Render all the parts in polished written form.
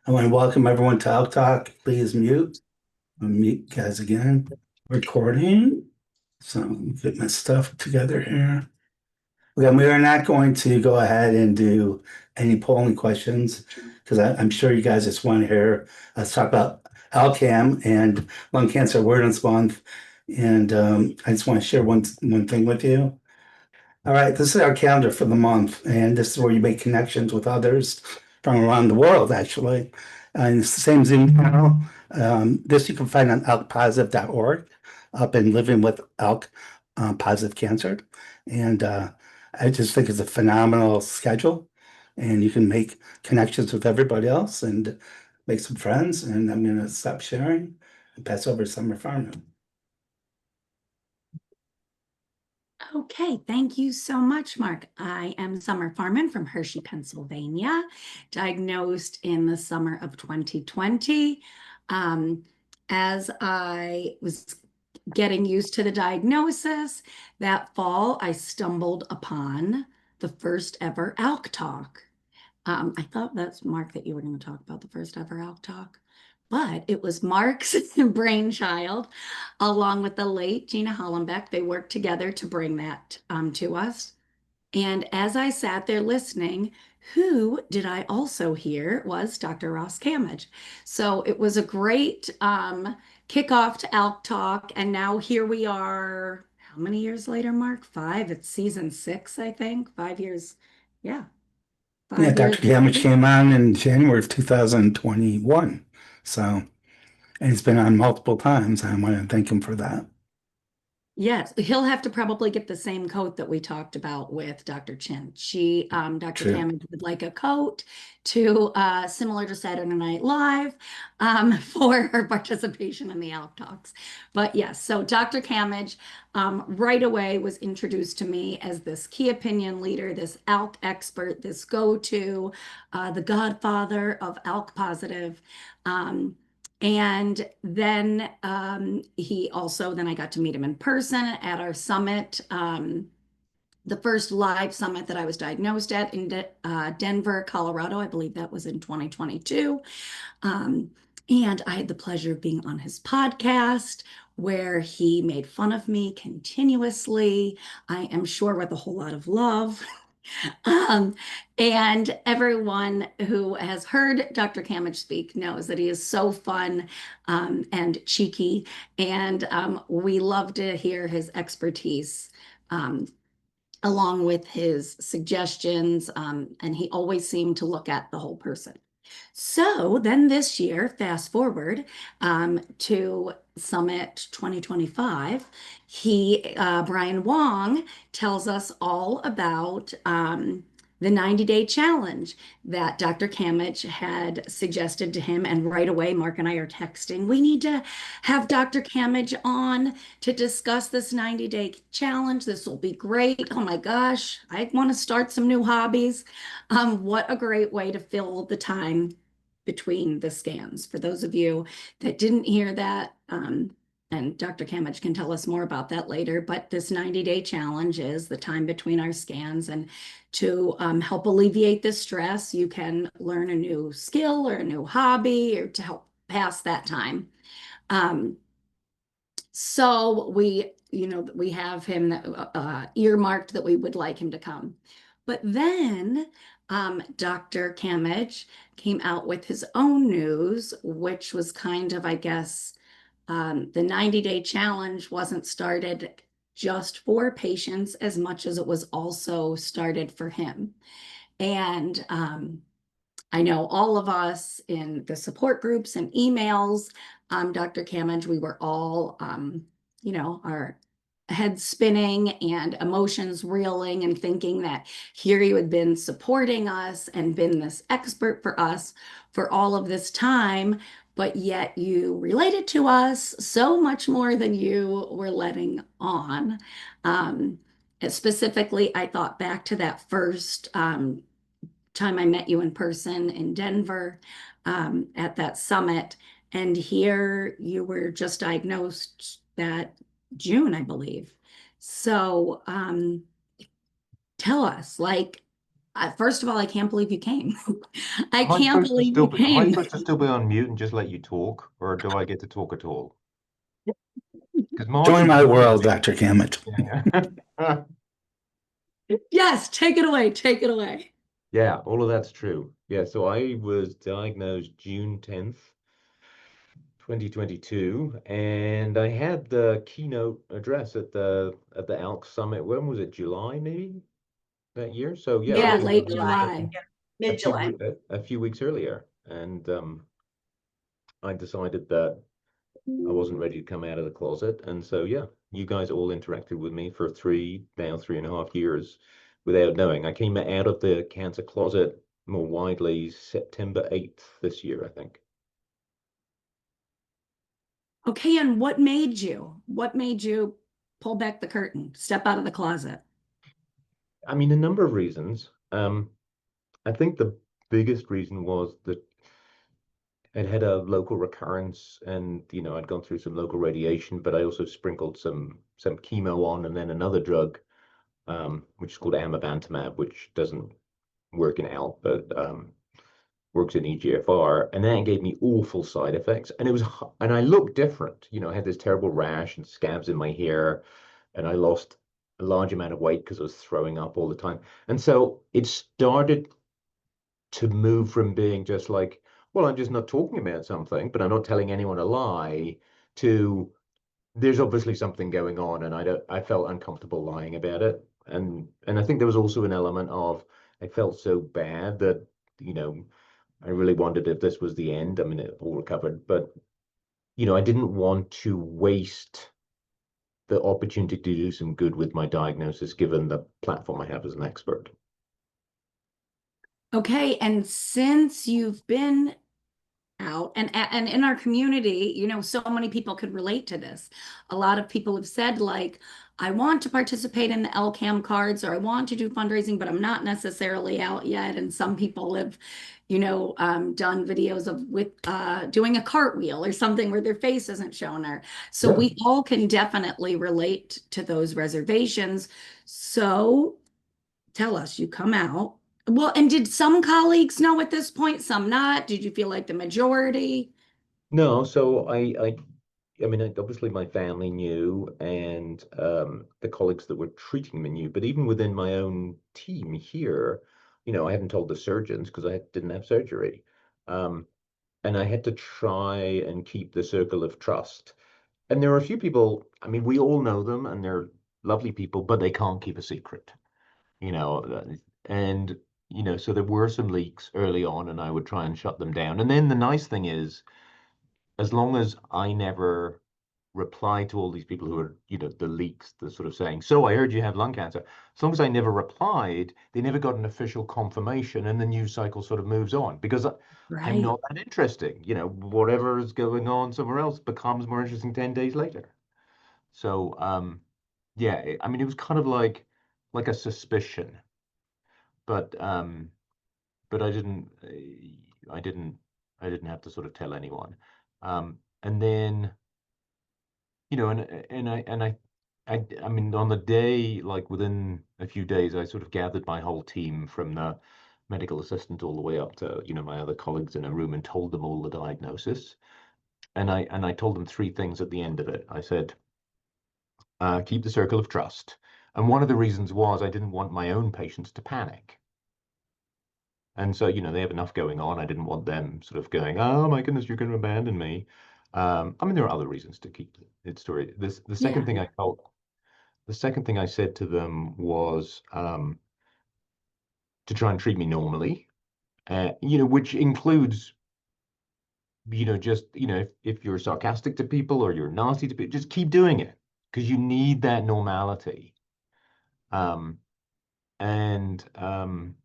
I want to welcome everyone to ALKtALK. Please mute. I'll mute you guys again. Recording. So get my stuff together here. Again, we are not going to go ahead and do any polling questions because I'm sure you guys just want to hear us talk about ALKAM and Lung Cancer Awareness Month. And I just want to share one thing with you. All right, this is our calendar for the month, and this is where you make connections with others from around the world, actually. And it's the same Zoom channel. This you can find on ALKpositive.org, up and living with ALK positive cancer. And I just think it's a phenomenal schedule, and you can make connections with everybody else and make some friends. And I'm going to stop sharing and pass over to Summer Farman. Okay, thank you so much, Mark. I am Summer Farman from Hershey, Pennsylvania, diagnosed in the summer of 2020. As I was getting used to the diagnosis, that fall I stumbled upon the first ever ALK Talk. I thought that's Mark that you were going to talk about the first ever ALK Talk, but it was Mark's brainchild, along with the late Gina Hollenbeck. They worked together to bring that to us. And as I sat there listening, who did I also hear was Dr. Ross Camage. So it was a great kickoff to ALK Talk. And now here we are, how many years later, Mark? 5. It's season 6, I think. 5 years. Yeah, Yeah, 5 years. Dr. Camage came on in January of 2021. So, and he's been on multiple times. I want to thank him for that. Yes, he'll have to probably get the same coat that we talked about with Dr. Chin. Dr. True. Camage would like a coat to similar to Saturday Night Live for her participation in the ALK Talks. But yes, so Dr. Camage right away was introduced to me as this key opinion leader, this ALK expert, this go-to, the godfather of ALK positive. And then then I got to meet him in person at our summit, the first live summit that I was diagnosed at in Denver, Colorado. I believe that was in 2022. And I had the pleasure of being on his podcast where he made fun of me continuously. I am sure with a whole lot of love. Um, and everyone who has heard Dr. Camage speak knows that he is so fun and cheeky, and we love to hear his expertise um, along with his suggestions, and he always seemed to look at the whole person. So then this year, fast forward to Summit 2025, Brian Wong tells us all about the 90-day challenge that Dr. Camage had suggested to him. And right away, Mark and I are texting, we need to have Dr. Camage on to discuss this 90-day challenge. This will be great. Oh my gosh, I want to start some new hobbies. What a great way to fill the time between the scans. For those of you that didn't hear that, and Dr. Camage can tell us more about that later, but this 90-day challenge is the time between our scans. And to help alleviate this stress, you can learn a new skill or a new hobby or to help pass that time. So we have him earmarked that we would like him to come. But then Dr. Camage came out with his own news, which was kind of, I guess, the 90-day challenge wasn't started just for patients as much as it was also started for him. And I know all of us in the support groups and emails, Dr. Camage, we were all, our heads spinning and emotions reeling and thinking that here you had been supporting us and been this expert for us for all of this time, but yet you related to us so much more than you were letting on. Specifically, I thought back to that first time I met you in person in Denver at that summit. And here you were just diagnosed that June, I believe. So tell us, like, First of all, I can't believe you came. I can't believe you Am I came. supposed to still be on mute and just let you talk, or do I get to talk at all? Because Join Marty's my joined world, me. Dr. Camage. Yeah. Yes, take it away. Take it away. Yeah, all of that's true. Yeah, so I was diagnosed June 10th, 2022, and I had the keynote address at the ALK Summit. When was it? July, maybe that year? So yeah, Yeah, like late July. July. Yeah, mid-July. a few weeks earlier, and I decided that I wasn't ready to come out of the closet. And so, yeah, you guys all interacted with me for 3.5 years without knowing. I came out of the cancer closet more widely September 8th this year, I think. Okay, and what made you? What made you pull back the curtain, step out of the closet? I mean, a number of reasons. I think the biggest reason was that I'd had a local recurrence and, I'd gone through some local radiation, but I also sprinkled some chemo on and then another drug, which is called amivantamab, which doesn't work in ALK, but works in EGFR, and then it gave me awful side effects, and I looked different. I had this terrible rash and scabs in my hair, and I lost a large amount of weight because I was throwing up all the time, and so it started to move from being just like, well, I'm just not talking about something, but I'm not telling anyone a lie, to there's obviously something going on, and I felt uncomfortable lying about it, and I think there was also an element of I felt so bad that you know I really wondered if this was the end. I mean, it all recovered, but I didn't want to waste the opportunity to do some good with my diagnosis, given the platform I have as an expert. Okay, and since you've been out and in our community, so many people could relate to this. A lot of people have said, like, I want to participate in the LCAM cards, or I want to do fundraising, but I'm not necessarily out yet. And some people have, done videos of with doing a cartwheel or something where their face isn't shown. Or so Yeah. we all can definitely relate to those reservations. So tell us, you come out. Well, and did some colleagues know at this point, some not? Did you feel like the majority? No, so I mean, obviously my family knew, and the colleagues that were treating me knew. But even within my own team here, I hadn't told the surgeons because I didn't have surgery, um, and I had to try and keep the circle of trust. And there are a few people. I mean, we all know them, and they're lovely people, but they can't keep a secret, you know. And so there were some leaks early on, and I would try and shut them down. And then the nice thing is, as long as I never reply to all these people who are, the leaks, the sort of saying, so I heard you have lung cancer. As long as I never replied, they never got an official confirmation, and the news cycle sort of moves on because I'm Right. not that interesting. Whatever is going on somewhere else becomes more interesting 10 days later. So, yeah, I mean, it was kind of like a suspicion, but but I didn't, I didn't have to sort of tell anyone. And then I mean, on the day, like within a few days, I sort of gathered my whole team from the medical assistant all the way up to, my other colleagues in a room and told them all the diagnosis. And I told them three things at the end of it. I said, keep the circle of trust. And one of the reasons was I didn't want my own patients to panic. And so, they have enough going on. I didn't want them sort of going, oh my goodness, you're going to abandon me. I mean, there are other reasons to keep it story. The second Yeah. thing I felt The second thing I said to them was to try and treat me normally, which includes, just, if you're sarcastic to people or you're nasty to people, just keep doing it because you need that normality. Um, and um,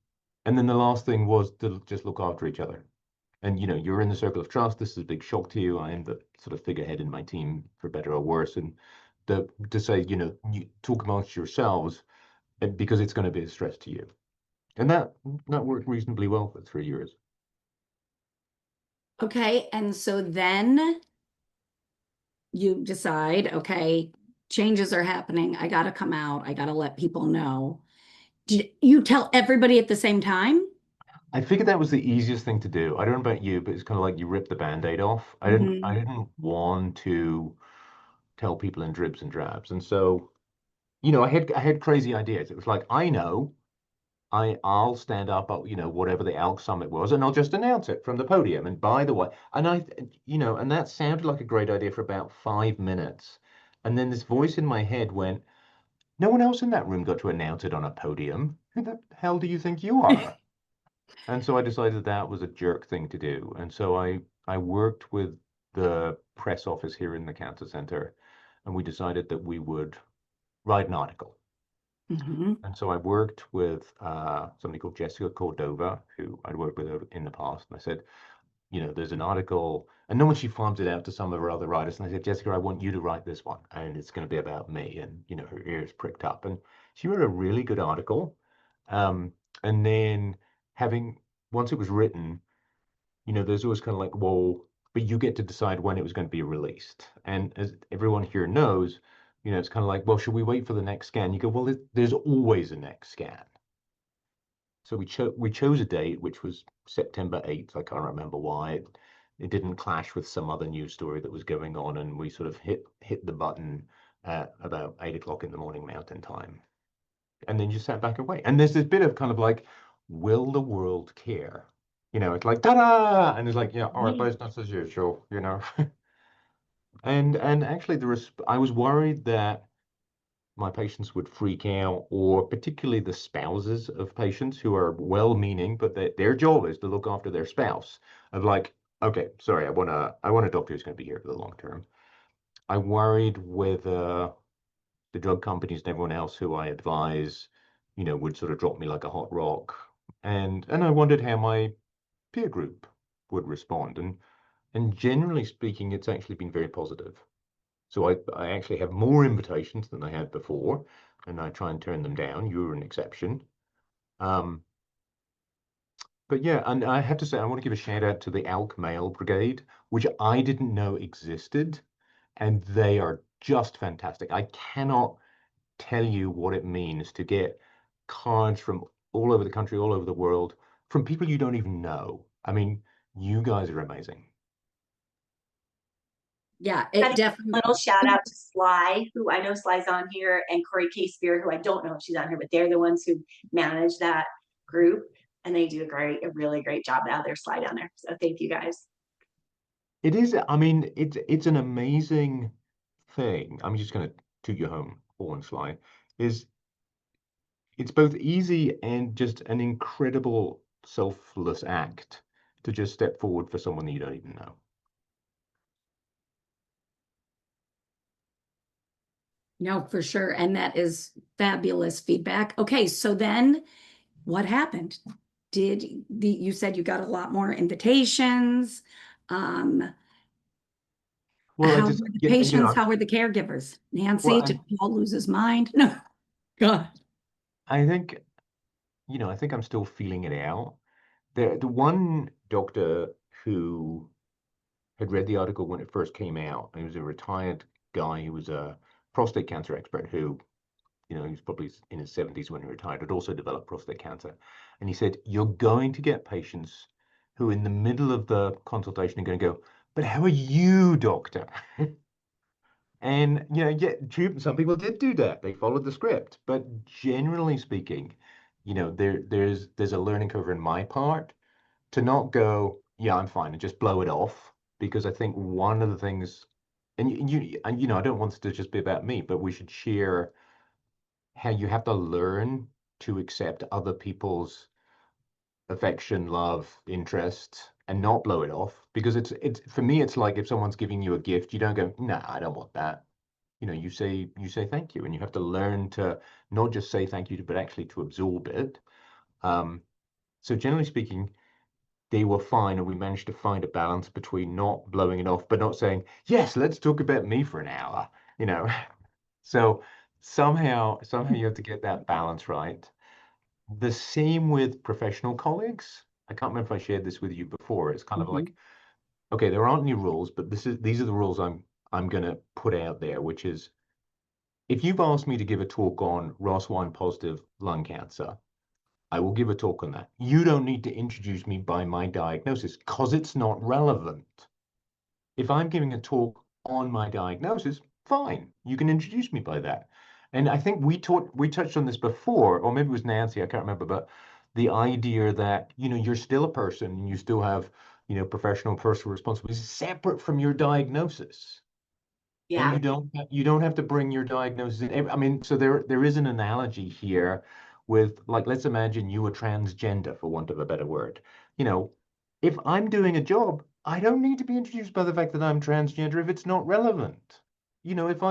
and then the last thing was to just look after each other. And you're in the circle of trust. This is a big shock to you. I am the sort of figurehead in my team, for better or worse. And to say, you talk amongst yourselves because it's going to be a stress to you. And that worked reasonably well for 3 years. Okay. And so then you decide, okay, changes are happening. I got to come out. I got to let people know. Did you tell everybody at the same time? I figured that was the easiest thing to do. I don't know about you, but it's kind of like you rip the band-aid off. I Hmm. didn't want to tell people in dribs and drabs. And so, you know, I had crazy ideas. It was like, I know I'll stand up at, whatever the ALK Summit was, and I'll just announce it from the podium. And by the way, and that sounded like a great idea for about 5 minutes. And then this voice in my head went, no one else in that room got to announce it on a podium. Who the hell do you think you are? And so I decided that was a jerk thing to do. And so I worked with the press office here in the Cancer Center, and we decided that we would write an article. Hmm. And so I worked with somebody called Jessica Cordova, who I'd worked with in the past. And I said, there's an article, and then when she farms it out to some of her other writers, and I said, Jessica, I want you to write this one, and it's going to be about me. And, her ears pricked up. And she wrote a really good article. Um, and then having, once it was written, there's always kind of like, well, but you get to decide when it was going to be released. And as everyone here knows, it's kind of like, well, should we wait for the next scan? You go, well, there's always a next scan. So we chose a date, which was September 8th. I can't remember why. It didn't clash with some other news story that was going on, and we sort of hit the button at about 8 o'clock in the morning Mountain Time. And then you sat back and wait. And there's this bit of kind of like, will the world care? It's like, ta-da! And it's like, yeah, all right, business as usual. And actually, I was worried that my patients would freak out, or particularly the spouses of patients who are well-meaning, but their job is to look after their spouse. Of like, okay, sorry, I want a doctor who's going to be here for the long term. I worried whether the drug companies and everyone else who I advise, would sort of drop me like a hot rock. And I wondered how my peer group would respond. And generally speaking, it's actually been very positive. So I actually have more invitations than I had before, and I try and turn them down. You're an exception. Um, but yeah, and I have to say, I want to give a shout out to the ALK Male Brigade, which I didn't know existed, and they are just fantastic. I cannot tell you what it means to get cards from all over the country, all over the world, from people you don't even know. I mean, you guys are amazing. Yeah, And it a definitely. little shout out to Sly, who I know Sly's on here, and Corey K. Spear, who I don't know if she's on here, but they're the ones who manage that group, and they do a really great job out there. Sly down there. So thank you guys. It is, I mean, it's an amazing thing. I'm just going to toot your home horn, Sly. Is it's both easy and just an incredible selfless act to just step forward for someone that you don't even know. No, for sure. And that is fabulous feedback. Okay, so then what happened? You said you got a lot more invitations? Well, I How were just, the patients? I'm, How were the caregivers? well, Nancy, did Paul lose his mind? No, God. I think, I think I'm still feeling it out. The one doctor who had read the article when it first came out, he was a retired guy who was a prostate cancer expert who he was probably in his 70s when he retired, had also developed prostate cancer. And he said, you're going to get patients who in the middle of the consultation are going to go, but how are you, doctor? And, yeah, some people did do that. They followed the script. But generally speaking, there's a learning curve in my part to not go, yeah, I'm fine, and just blow it off. Because I think one of the things, and I don't want it to just be about me, but we should share how you have to learn to accept other people's affection, love, interest, and not blow it off. Because it's for me, it's like if someone's giving you a gift, you don't go, nah, I don't want that. You say thank you, and you have to learn to not just say thank you, but actually to absorb it. So generally speaking, they were fine, and we managed to find a balance between not blowing it off, but not saying, yes, let's talk about me for an hour, you know. So somehow you have to get that balance right. The same with professional colleagues. I can't remember if I shared this with you before. It's kind of Mhm. like, okay, there aren't any rules, but these are the rules I'm gonna put out there, which is if you've asked me to give a talk on ROS1 positive lung cancer, I will give a talk on that. You don't need to introduce me by my diagnosis because it's not relevant. If I'm giving a talk on my diagnosis, fine, you can introduce me by that. And I think we touched on this before, or maybe it was Nancy, I can't remember, but the idea that, you're still a person and you still have, professional and personal responsibilities separate from your diagnosis. And Yeah. you don't have to bring your diagnosis in. I mean, so there is an analogy here with, like, let's imagine you were transgender, for want of a better word. If I'm doing a job, I don't need to be introduced by the fact that I'm transgender if it's not relevant. If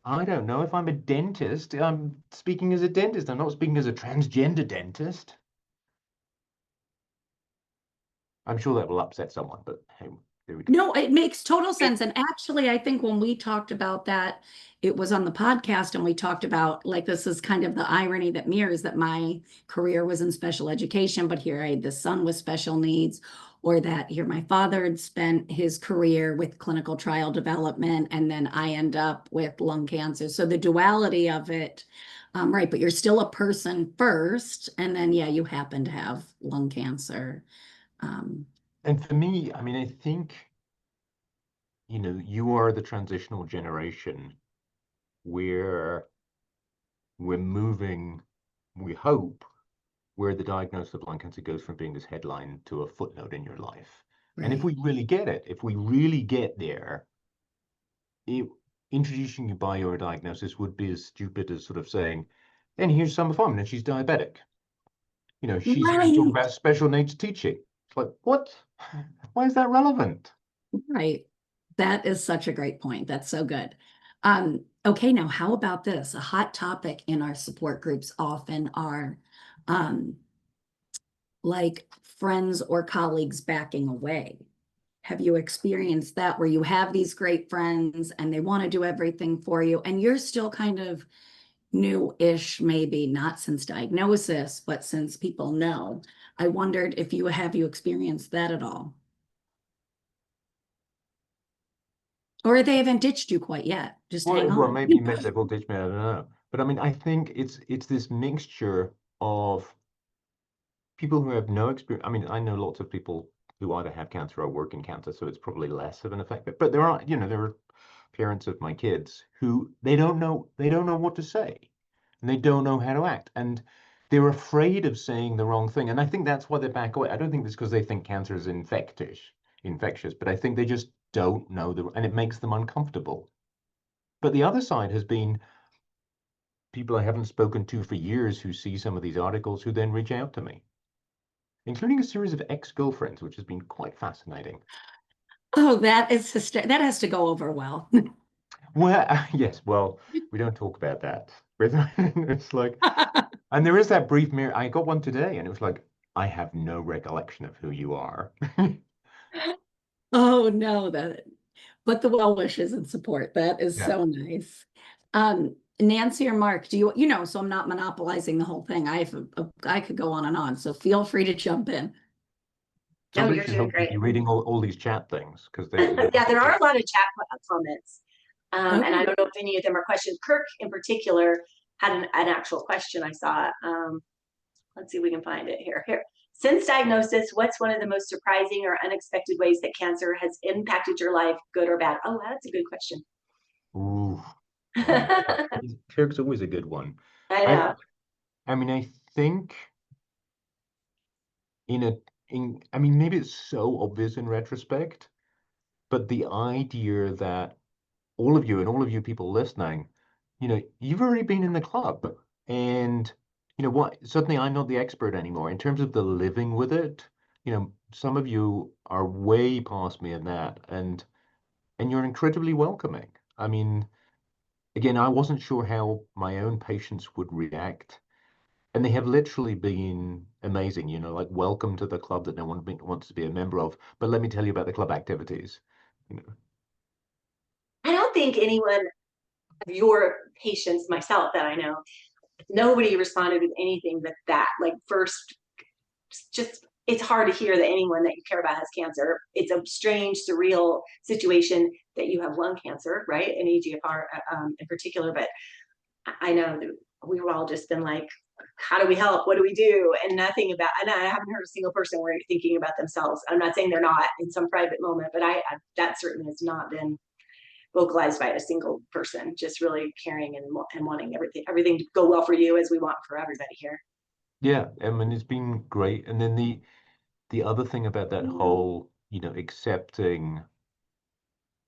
I don't know, if I'm a dentist, I'm speaking as a dentist. I'm not speaking as a transgender dentist. I'm sure that will upset someone, but hey, there we go. No, it makes total sense. And actually, I think when we talked about that, it was on the podcast and we talked about, like, this is kind of the irony that mirrors that my career was in special education, but here I had this son with special needs, or that here my father had spent his career with clinical trial development, and then I end up with lung cancer. So the duality of it, right, but you're still a person first, and then, yeah, you happen to have lung cancer. And for me, I mean, I think, you are the transitional generation where we're moving, we hope, where the diagnosis of lung cancer goes from being this headline to a footnote in your life. And if Right. we really get it, if we really get there, introducing you by your diagnosis would be as stupid as sort of saying, and here's Summer Farman, and she's diabetic. She's here to talk Right. about special needs teaching. It's like, what? Why is that relevant? Right. That is such a great point. That's so good. Okay, now how about this? A hot topic in our support groups often are like friends or colleagues backing away. Have you experienced that where you have these great friends and they want to do everything for you and you're still kind of new-ish, maybe not since diagnosis, but since people know? I wondered if you experienced that at all? Or they haven't ditched you quite yet. Just hang Well, on. maybe they've all ditched me. I don't know. But I mean, I think it's this mixture of people who have no experience. I mean, I know lots of people who either have cancer or work in cancer, so it's probably less of an effect. But there are parents of my kids who they don't know what to say, and they don't know how to act, and they're afraid of saying the wrong thing. And I think that's why they back away. I don't think it's because they think cancer is infectious, but I think they just don't know and it makes them uncomfortable. But the other side has been people I haven't spoken to for years who see some of these articles who then reach out to me, including a series of ex-girlfriends, which has been quite fascinating. Oh, that is that has to go over well. Well, yes, well, we don't talk about that. It's like, and there is that brief mirror. I got one today, and it was like, I have no recollection of who you are. Oh no, but the well wishes and support. That is Yeah. so nice. Nancy or Mark, so I'm not monopolizing the whole thing. I could go on and on, so feel free to jump in. No, Somebody you're should doing hopefully great. be reading all these chat things because they Yeah, there are a lot of chat comments. And Okay. I don't know if any of them are questions. Kirk in particular had an actual question I saw. Let's see if we can find it here. Since diagnosis, what's one of the most surprising or unexpected ways that cancer has impacted your life, good or bad? Oh, that's a good question. Ooh, I Kirk's always a good one. know. I mean, I think I mean, maybe it's so obvious in retrospect, but the idea that all of you people listening, you've already been in the club, and what? Suddenly, I'm not the expert anymore in terms of the living with it. Some of you are way past me in that, and you're incredibly welcoming. I mean, again, I wasn't sure how my own patients would react. And they have literally been amazing, like welcome to the club that no one wants to be a member of. But let me tell you about the club activities. I don't think anyone of your patients, myself, that I know, nobody responded with anything but that. Like, first, just it's hard to hear that anyone that you care about has cancer. It's a strange, surreal situation that you have lung cancer, right? And EGFR in particular. But I know that we've all just been like, how do we help? What do we do? And nothing about, and I haven't heard a single person where thinking about themselves. I'm not saying they're not in some private moment, but that certainly has not been vocalized by a single person, just really caring and wanting everything to go well for you, as we want for everybody here. Yeah, I mean, it's been great. And then the other thing about that whole, accepting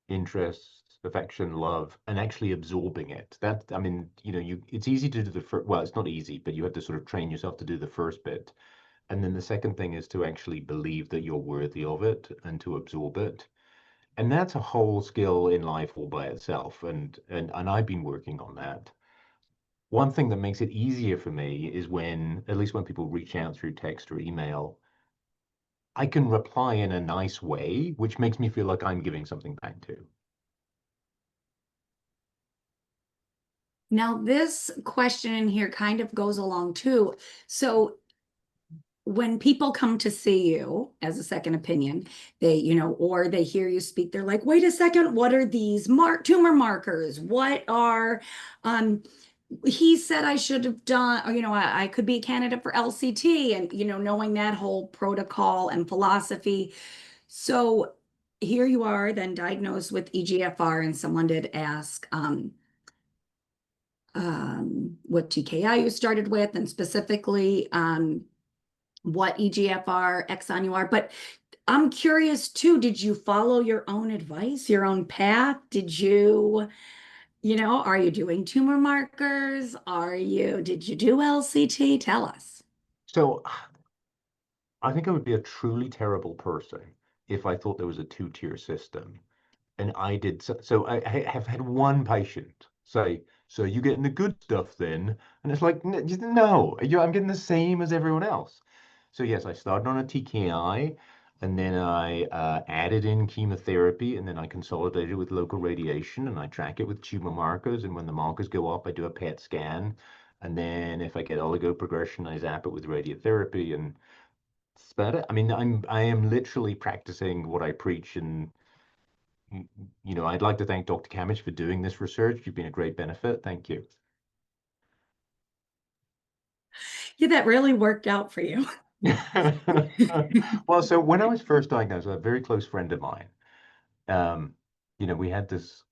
interest, affection, love, and actually absorbing it. That, I mean, it's easy to do the first, well, it's not easy, but you have to sort of train yourself to do the first bit. And then the second thing is to actually believe that you're worthy of it and to absorb it. And that's a whole skill in life all by itself. And I've been working on that. One thing that makes it easier for me is when, at least when people reach out through text or email, I can reply in a nice way, which makes me feel like I'm giving something back too. Now, this question in here kind of goes along too. So when people come to see you as a second opinion, they, or they hear you speak, they're like, wait a second, what are these tumor markers? What are, he said I should have done, or, I could be a candidate for LCT, and, knowing that whole protocol and philosophy. So here you are then diagnosed with EGFR, and someone did ask, what TKI you started with, and specifically, what EGFR exon you are. But I'm curious too, did you follow your own advice, your own path? Did you, are you doing tumor markers? Did you do LCT? Tell us. So I think I would be a truly terrible person if I thought there was a two-tier system. And I did so I have had one patient say, so you getting the good stuff then? And it's like, no, I'm getting the same as everyone else. So yes, I started on a TKI, and then I added in chemotherapy, and then I consolidated with local radiation, and I track it with tumor markers. And when the markers go up, I do a PET scan. And then if I get oligoprogression, I zap it with radiotherapy, and that's about it. I mean, I am literally practicing what I preach, and I'd like to thank Dr. Camage for doing this research. You've been a great benefit. Thank you. Yeah, that really worked out for you. Well, so when I was first diagnosed, a very close friend of mine, we had this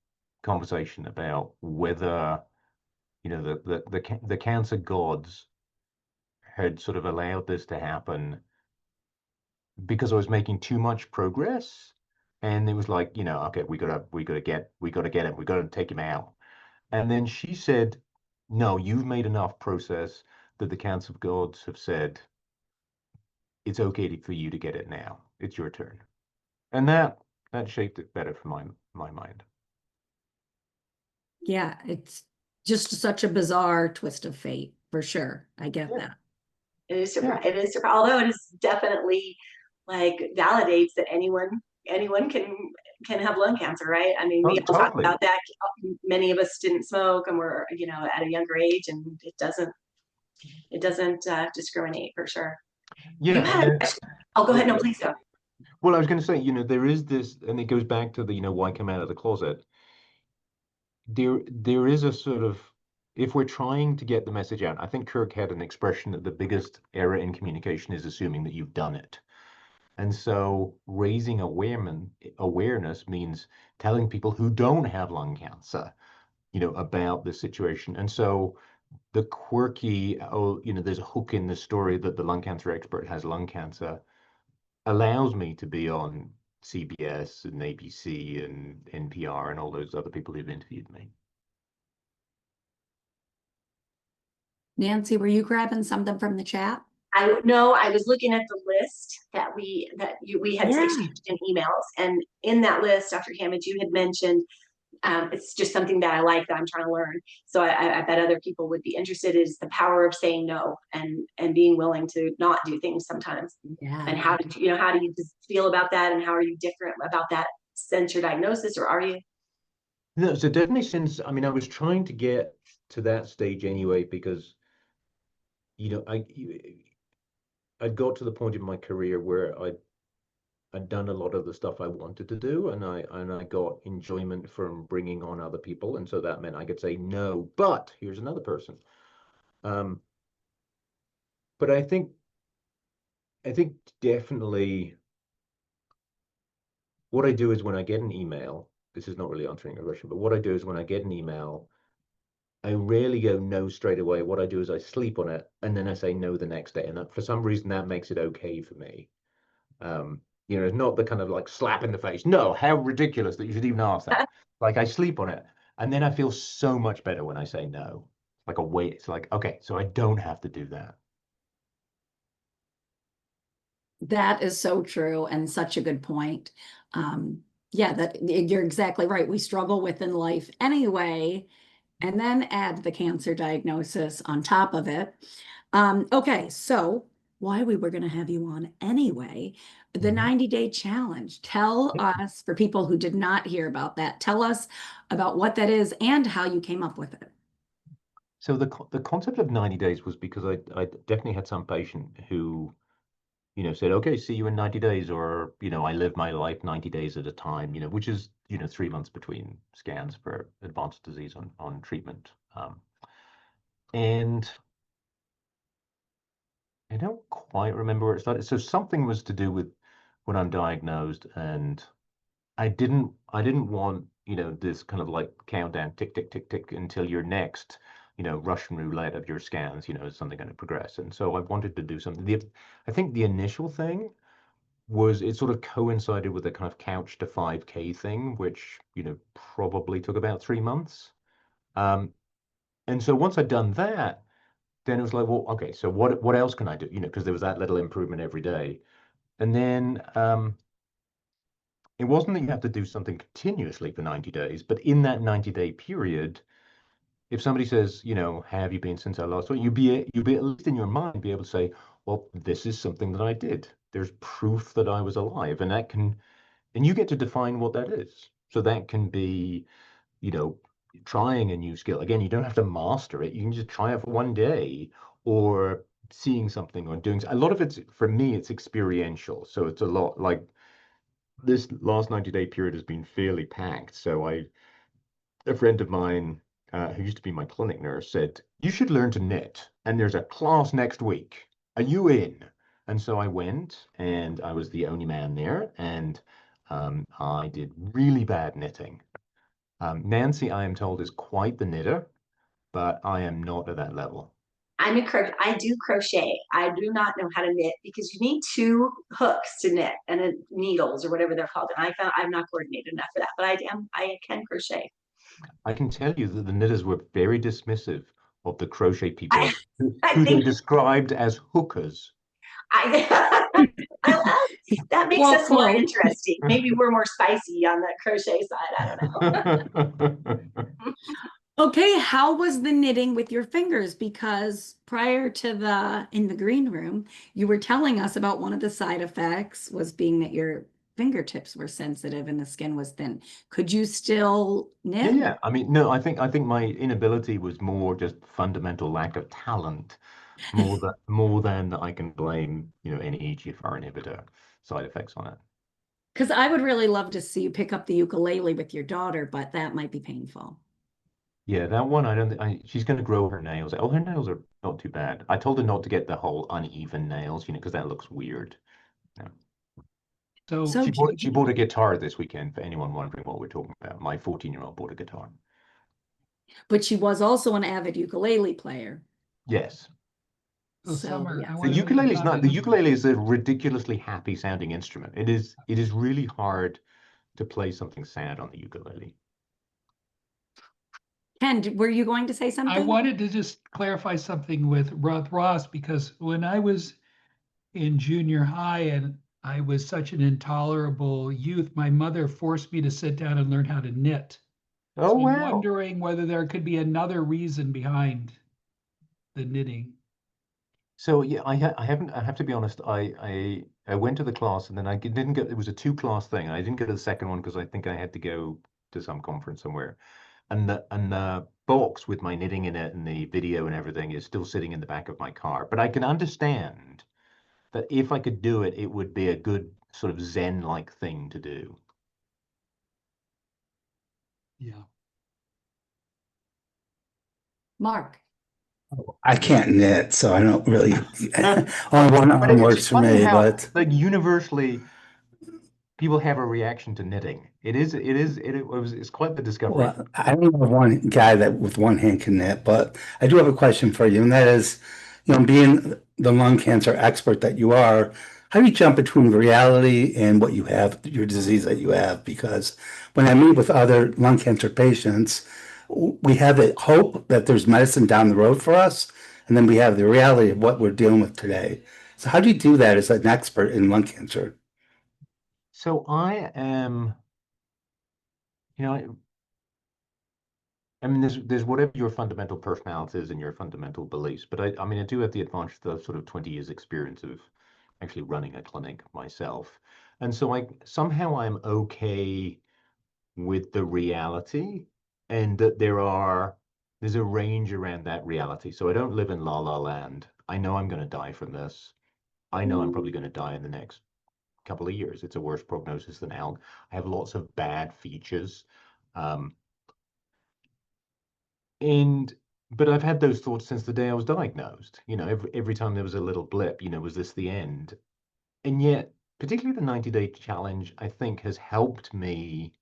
conversation about whether, the cancer gods had sort of allowed this to happen because I was making too much progress. And it was like, okay, we gotta get him, we gotta take him out. And then she said, no, you've made enough process that the cancer gods have said it's okay for you to get it now. It's your turn. And that shaped it better for my mind. Yeah, it's just such a bizarre twist of fate, for sure. I get that. It is surprising. It is surprising. Although it is definitely like validates that anyone can have lung cancer, right? I mean, we all talk Totally. about that. Many of us didn't smoke, and we're at a younger age, and it doesn't discriminate for sure. Yeah. I'll go ahead. No, please go. Well, I was going to say, there is this, and it goes back to the, why come out of the closet. There is a sort of, if we're trying to get the message out, I think Kirk had an expression that the biggest error in communication is assuming that you've done it. And so raising awareness means telling people who don't have lung cancer, about the situation. And so the quirky, there's a hook in the story that the lung cancer expert has lung cancer, allows me to be on CBS and ABC and NPR and all those other people who've interviewed me. Nancy, were you grabbing something from the chat? I was looking at the list that we had exchanged in emails, and in that list, Dr. Camage, you had mentioned it's just something that I like, that I'm trying to learn. So I bet other people would be interested, is the power of saying no and being willing to not do things sometimes. Yeah. And how do you feel about that, and how are you different about that since your diagnosis, or are you? No, so definitely since, I mean, I was trying to get to that stage anyway, because, I'd got to the point in my career where I'd done a lot of the stuff I wanted to do, and I got enjoyment from bringing on other people, and so that meant I could say no, but here's another person. But I think definitely what I do is when I get an email, this is not really answering your question, but what I do is when I get an email, I rarely go no straight away. What I do is I sleep on it and then I say no the next day. And that, for some reason, that makes it okay for me. It's not the kind of like slap in the face. No, how ridiculous that you should even ask that. Like I sleep on it and then I feel so much better when I say no. Like a weight. It's like, okay, so I don't have to do that. That is so true and such a good point. Yeah, that you're exactly right. We struggle with in life anyway, and then add the cancer diagnosis on top of it. Okay, so why we were going to have you on anyway, the Mhm. 90-day challenge. Tell us, for people who did not hear about that, tell us about what that is and how you came up with it. So the concept of 90 days was because I definitely had some patient who said, okay, see you in 90 days, or, I live my life 90 days at a time, which is, 3 months between scans for advanced disease on treatment. And I don't quite remember where it started. So something was to do with when I'm diagnosed, and I didn't want, this kind of like countdown, tick, tick, tick, tick, until your next, Russian roulette of your scans, is something going to progress. And so I wanted to do something. I think the initial thing was it sort of coincided with a kind of couch to 5K thing, which, probably took about 3 months. And so once I'd done that, then it was like, well, okay, so what else can I do? Because there was that little improvement every day. And then it wasn't that you have to do something continuously for 90 days, but in that 90-day period, if somebody says, have you been since I last saw you, you'd be at least in your mind be able to say, well, this is something that I did. There's proof that I was alive, and you get to define what that is. So that can be, you know, trying a new skill. Again, you don't have to master it. You can just try it for one day, or seeing something or doing a lot of it's, for me, it's experiential. So it's a lot like this last 90-day period has been fairly packed. So a friend of mine who used to be my clinic nurse said, you should learn to knit. And there's a class next week. Are you in? And so I went, and I was the only man there. And I did really bad knitting. Nancy, I am told, is quite the knitter, but I am not at that level. I do crochet. I do not know how to knit because you need two hooks to knit and needles or whatever they're called. And I found I'm not coordinated enough for that, but I can crochet. I can tell you that the knitters were very dismissive of the crochet I, people who I they think described as hookers. I, I love that makes Well, us more quote. interesting. Maybe we're more spicy on the crochet side. I don't know. Okay, how was the knitting with your fingers? Because prior to in the green room, you were telling us about one of the side effects was being that your fingertips were sensitive and the skin was thin. Could you still knit? Yeah. I mean, no, I think my inability was more just fundamental lack of talent, more than I can blame, any EGFR inhibitor side effects on it. Because I would really love to see you pick up the ukulele with your daughter, but that might be painful. Yeah, that one, I don't think she's going to grow her nails. Oh, her nails are not too bad. I told her not to get the whole uneven nails, because that looks weird. Yeah. So So, She bought a guitar this weekend, for anyone wondering what we're talking about. My 14-year-old bought a guitar. but she was also an avid ukulele player. Yes. So So, Summer, I yes. The want to make ukulele a is not, comment the on ukulele is a ridiculously happy sounding instrument. It is really hard to play something sad on the ukulele. Ken, were you going to say I something? wanted to just clarify something with Ross because when I was in junior high and I was such an intolerable youth, my mother forced me to sit down and learn how to knit. Oh, So I'm wow. wondering whether there could be another reason behind the knitting. So yeah, I have to be honest. I went to the class, and then I didn't get. It was a two-class thing. I didn't go to the second one because I think I had to go to some conference somewhere. And the box with my knitting in it and the video and everything is still sitting in the back of my car. But I can understand that if I could do it, it would be a good sort of Zen-like thing to do. Yeah. Mark. I can't knit, so I don't really. Only one But arm it's works for funny me, how, but like, universally, people have a reaction to knitting. It's quite the discovery. well, I only know one guy that with one hand can knit. But I do have a question for you, and that is, being the lung cancer expert that you are, how do you jump between reality and what you have, your disease that you have? Because when I meet with other lung cancer patients, we have the hope that there's medicine down the road for us, and then we have the reality of what we're dealing with today. So how do you do that as an expert in lung cancer? So I am, you know, I mean, there's whatever your fundamental personality is and your fundamental beliefs, but I mean, I do have the advantage of sort of 20 years experience of actually running a clinic myself. And so somehow I'm okay with the reality and that there's a range around that reality. So I don't live in la la land. I know I'm going to die from this. I know I'm probably going to die in the next couple of years. It's a worse prognosis than ALK. I have lots of bad features. Um, and but I've had those thoughts since the day I was diagnosed. Every time there was a little blip, was this the end? And yet, particularly the 90-day challenge, I think has helped me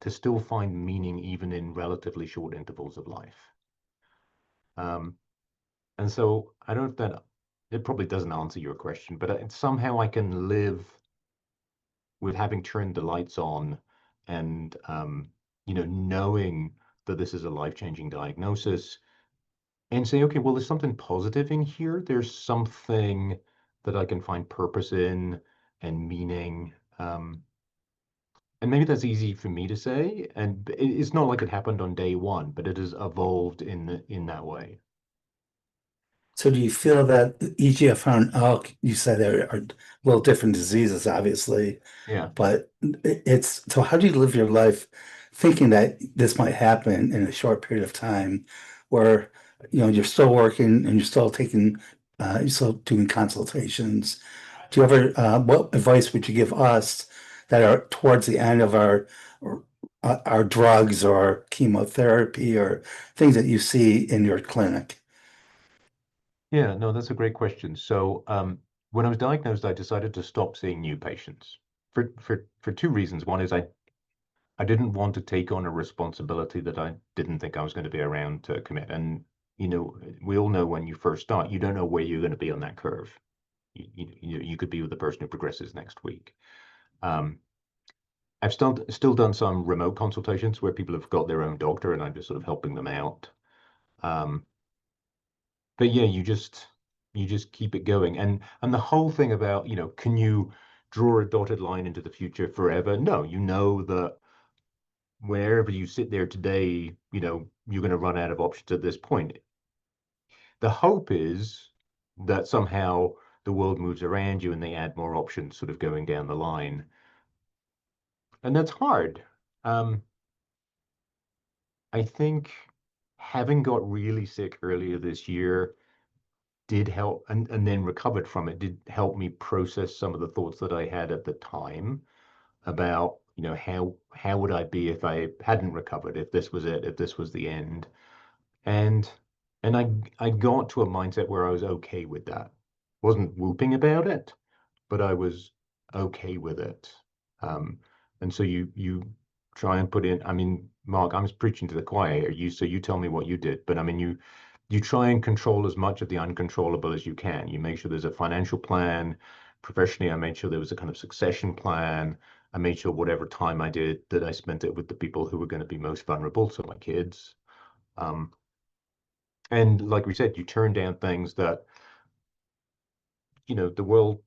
to still find meaning even in relatively short intervals of life. And so I don't know if that it probably doesn't answer your question, but somehow I can live with having turned the lights on and knowing that this is a life-changing diagnosis and say, okay, well, there's something positive in here. There's something that I can find purpose in and meaning. And maybe that's easy for me to say, and it's not like it happened on day one, but it has evolved in that way. So do you feel that EGFR and ALK, you said are little different diseases, obviously, Yeah. but it's so how do you live your life thinking that this might happen in a short period of time where you're still working and you're still taking you're still doing consultations. Do you ever what advice would you give us that are towards the end of our drugs or chemotherapy or things that you see in your clinic? Yeah, no, that's a great question. So, when I was diagnosed, I decided to stop seeing new patients for two reasons. One is I didn't want to take on a responsibility that I didn't think I was going to be around to commit. And we all know when you first start, you don't know where you're going to be on that curve. You could be with the person who progresses next week. I've still done some remote consultations where people have got their own doctor, and I'm just sort of helping them out. But yeah, you just keep it going. And the whole thing about, can you draw a dotted line into the future forever? No, you know that wherever you sit there today, you're going to run out of options at this point. The hope is that somehow the world moves around you and they add more options sort of going down the line. And that's hard. I think having got really sick earlier this year did help and then recovered from it did help me process some of the thoughts that I had at the time about, how would I be if I hadn't recovered, if this was it, if this was the end. And and I got to a mindset where I was okay with that. Wasn't whooping about it, but I was okay with it. And so you try and put in, I mean, Mark, I'm just preaching to the choir here. So you tell me what you did, but I mean, you try and control as much of the uncontrollable as you can. You make sure there's a financial plan. Professionally, I made sure there was a kind of succession plan. I made sure whatever time I did that I spent it with the people who were going to be most vulnerable, so my kids. And like we said, you turn down things that, the world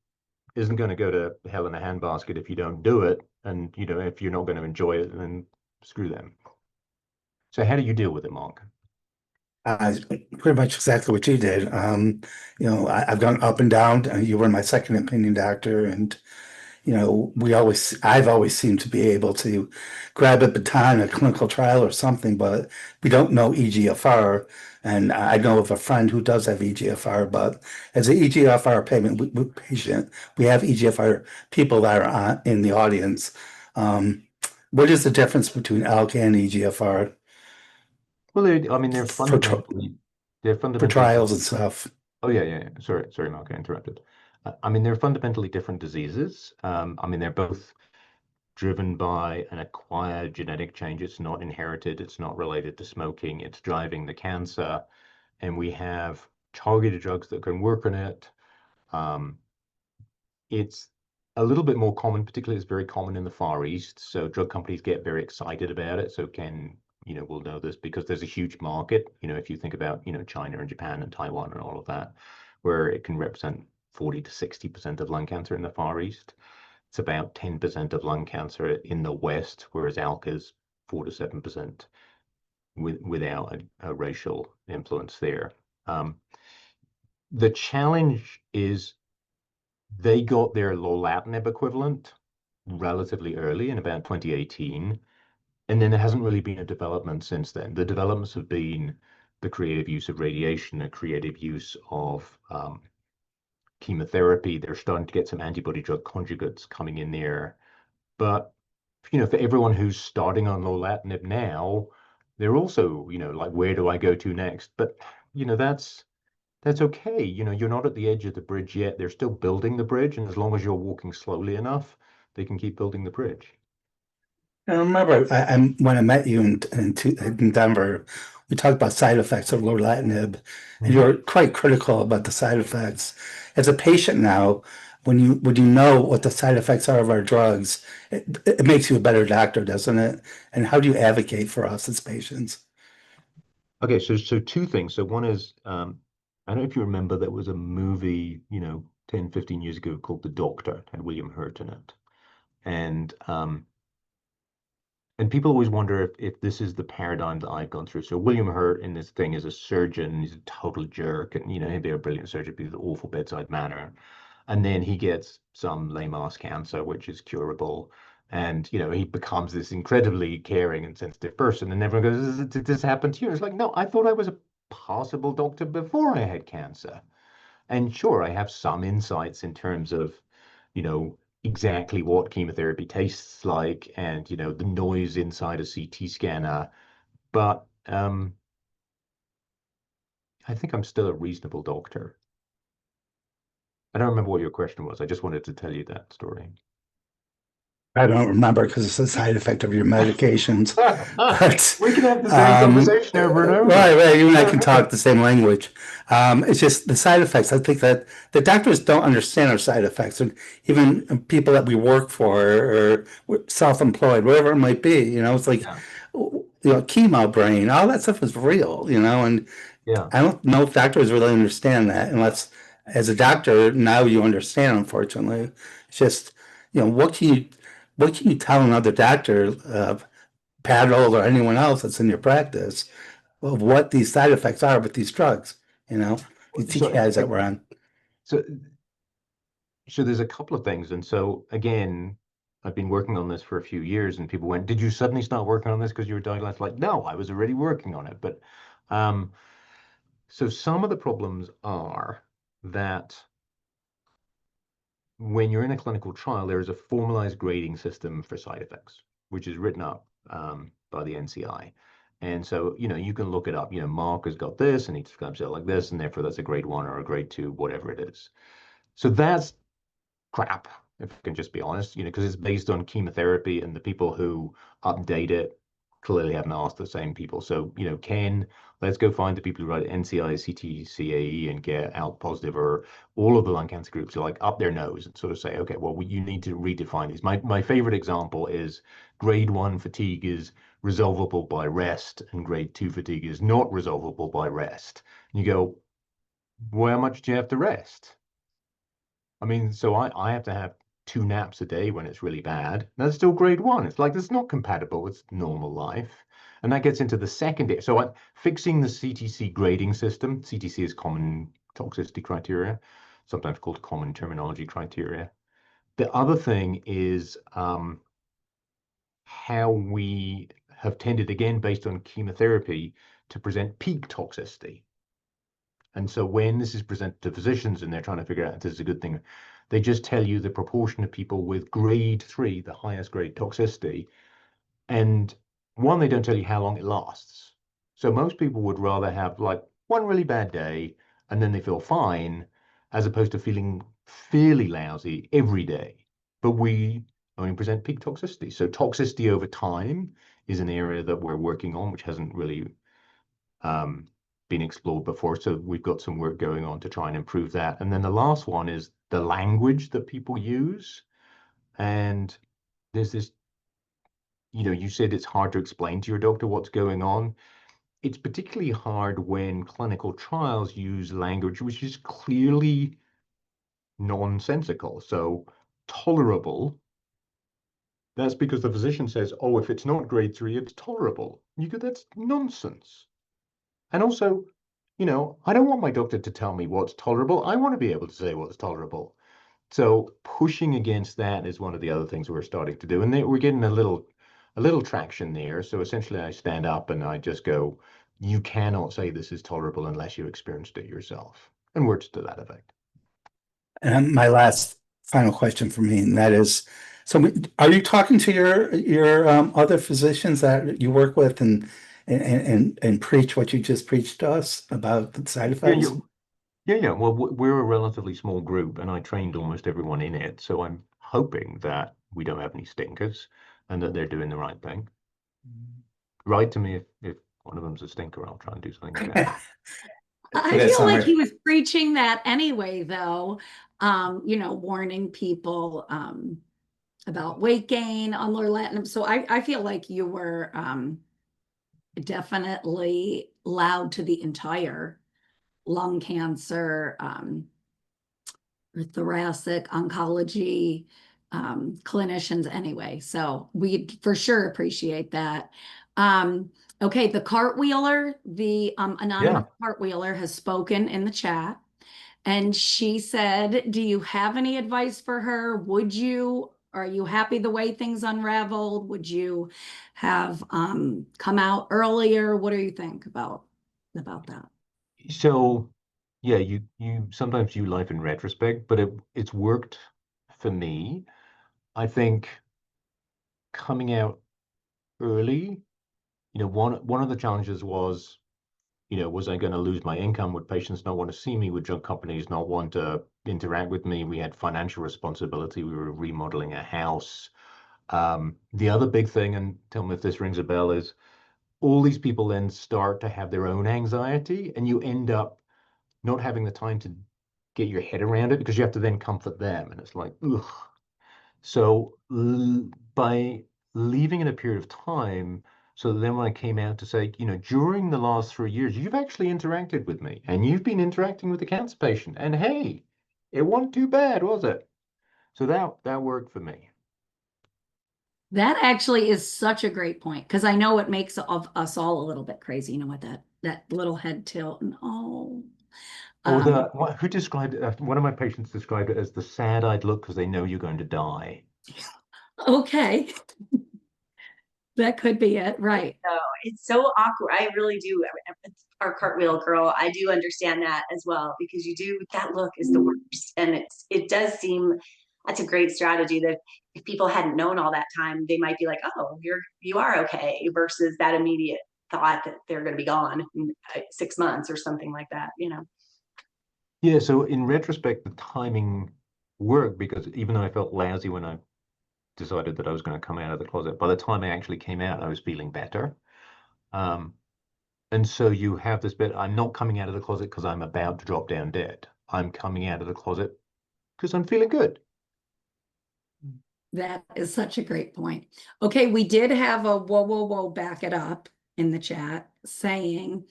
isn't going to go to hell in a handbasket if you don't do it. And, if you're not going to enjoy it, then screw them. So how do you deal with it, Mark? Pretty much exactly what you did. I've gone up and down. You were my second opinion doctor, and I've always seemed to be able to grab a baton, a clinical trial or something, but we don't know EGFR. And I know of a friend who does have EGFR, but as an EGFR patient, we have EGFR people that are in the audience. What is the difference between ALK and EGFR Well, I mean, for they're for fundamentally trials and different. stuff? Oh yeah. Sorry, Mark, I interrupted. I mean, they're fundamentally different diseases. I mean, they're both driven by an acquired genetic change. It's not inherited. It's not related to smoking. It's driving the cancer, and we have targeted drugs that can work on it. Um, it's a little bit more common, particularly it's very common in the Far East. So drug companies get very excited about it. So we'll know this because there's a huge market. If you think about, China and Japan and Taiwan and all of that, where it can represent 40 to 60% of lung cancer in the Far East. It's about 10% of lung cancer in the West, whereas ALK is 4 to 7% without a racial influence there. The challenge is they got their lorlatinib equivalent relatively early in about 2018, and then there hasn't really been a development since then. The developments have been the creative use of radiation, the creative use of chemotherapy. They're starting to get some antibody drug conjugates coming in there. But, for everyone who's starting on lorlatinib now, they're also, like, where do I go to next? But, that's okay. You're not at the edge of the bridge yet. They're still building the bridge. And as long as you're walking slowly enough, they can keep building the bridge. I remember when I met you in Denver, we talked about side effects of lorlatinib, and you were quite critical about the side effects. As a patient now, when you know what the side effects are of our drugs, it makes you a better doctor, doesn't it? And how do you advocate for us as patients? Okay, so two things. So one is, I don't know if you remember, there was a movie, 10, 15 years ago called The Doctor. It had William Hurt in it. And people always wonder if this is the paradigm that I've gone through. So William Hurt in this thing is a surgeon. He's a total jerk. And, he'd be a brilliant surgeon, be the awful bedside manner. And then he gets some lame ass cancer, which is curable. And, he becomes this incredibly caring and sensitive person. And everyone goes, did this happen to you? It's like, no, I thought I was a possible doctor before I had cancer. And sure, I have some insights in terms of, exactly what chemotherapy tastes like and, the noise inside a CT scanner. But I think I'm still a reasonable doctor. I don't remember what your question was. I just wanted to tell you that story. I don't remember because it's a side effect of your medications. But We can have the same conversation over and over. Right. You and I can talk the same language. It's just the side effects. I think that the doctors don't understand our side effects, and even people that we work for or we're self-employed, whatever it might be. It's like, Yeah. chemo brain, all that stuff is real. And Yeah. I don't know if doctors really understand that unless, as a doctor, now you understand. Unfortunately, it's just, what can you tell another doctor, Paddle or anyone else that's in your practice, of what these side effects are with these drugs, these TKIs that we're on? So there's a couple of things. And so again, I've been working on this for a few years and people went, did you suddenly start working on this because you were diagnosed? Like, no, I was already working on it. But so some of the problems are that when you're in a clinical trial, there is a formalized grading system for side effects, which is written up by the NCI. And so, you can look it up. Mark has got this and he describes it like this, and therefore that's a grade 1 or a grade 2, whatever it is. So that's crap, if I can just be honest, because it's based on chemotherapy and the people who update it clearly haven't asked the same people. So, let's go find the people who write NCI, CTCAE and get ALK positive, or all of the lung cancer groups who like up their nose and sort of say, okay, well, you need to redefine these. My favorite example is grade 1 fatigue is resolvable by rest and grade 2 fatigue is not resolvable by rest. And you go, well, how much do you have to rest? I mean, so I have to have 2 naps a day when it's really bad. That's still grade 1. It's like, that's not compatible with normal life. And that gets into the second. So I'm fixing the CTC grading system. CTC is common toxicity criteria, sometimes called common terminology criteria. The other thing is how we have tended, again, based on chemotherapy, to present peak toxicity. And so when this is presented to physicians and they're trying to figure out if this is a good thing, they just tell you the proportion of people with grade 3, the highest grade toxicity. And one, they don't tell you how long it lasts. So most people would rather have like one really bad day and then they feel fine, as opposed to feeling fairly lousy every day. But we only present peak toxicity. So toxicity over time is an area that we're working on, which hasn't really been explored before. So we've got some work going on to try and improve that. And then the last one is the language that people use. And there's this, you said it's hard to explain to your doctor what's going on. It's particularly hard when clinical trials use language which is clearly nonsensical. So tolerable, that's because the physician says, oh, if it's not grade 3, it's tolerable. You go, that's nonsense. And also, I don't want my doctor to tell me what's tolerable. I want to be able to say what's tolerable. So pushing against that is one of the other things we're starting to do. And we're getting a little traction there. So essentially I stand up and I just go, you cannot say this is tolerable unless you experienced it yourself. And words to that effect. And my last final question for me, and that is, so are you talking to your other physicians that you work with and preach what you just preached to us about the side effects? Yeah. Well, we're a relatively small group, and I trained almost everyone in it. So I'm hoping that we don't have any stinkers and that they're doing the right thing. Write to me if one of them's a stinker. I'll try and do something about it. I feel like he was preaching that anyway, though, warning people about weight gain on lorlatinib. So I feel like you were definitely loud to the entire lung cancer, or thoracic oncology clinicians anyway. So we for sure appreciate that. Okay, the cartwheeler, the anonymous cartwheeler has spoken in the chat. And she said, do you have any advice for her? Are you happy the way things unraveled? Would you have come out earlier? What do you think about that? So, yeah, you sometimes view life in retrospect, but it's worked for me. I think coming out early, one of the challenges was, was I going to lose my income? Would patients not want to see me? Would drug companies not want to interact with me? We had financial responsibility. We were remodeling a house. The other big thing, and tell me if this rings a bell, is all these people then start to have their own anxiety, and you end up not having the time to get your head around it because you have to then comfort them. And it's like, ugh. So by leaving in a period of time, so then when I came out to say, during the last 3 years, you've actually interacted with me and you've been interacting with the cancer patient. And hey, it wasn't too bad, was it? So that worked for me. That actually is such a great point because I know it makes of us all a little bit crazy, with that little head tilt and who described it? One of my patients described it as the sad-eyed look because they know you're going to die. Okay. That could be it, right? So it's so awkward. I really do. Our cartwheel girl, I do understand that as well because that look is the worst, and it does seem that's a great strategy that if people hadn't known all that time, they might be like, oh, you are okay, versus that immediate thought that they're going to be gone in 6 months or something like that. Yeah. So in retrospect, the timing worked because even though I felt lousy when I decided that I was going to come out of the closet, by the time I actually came out, I was feeling better. And so you have this bit, I'm not coming out of the closet because I'm about to drop down dead. I'm coming out of the closet because I'm feeling good. That is such a great point. Okay, we did have a whoa, back it up in the chat saying,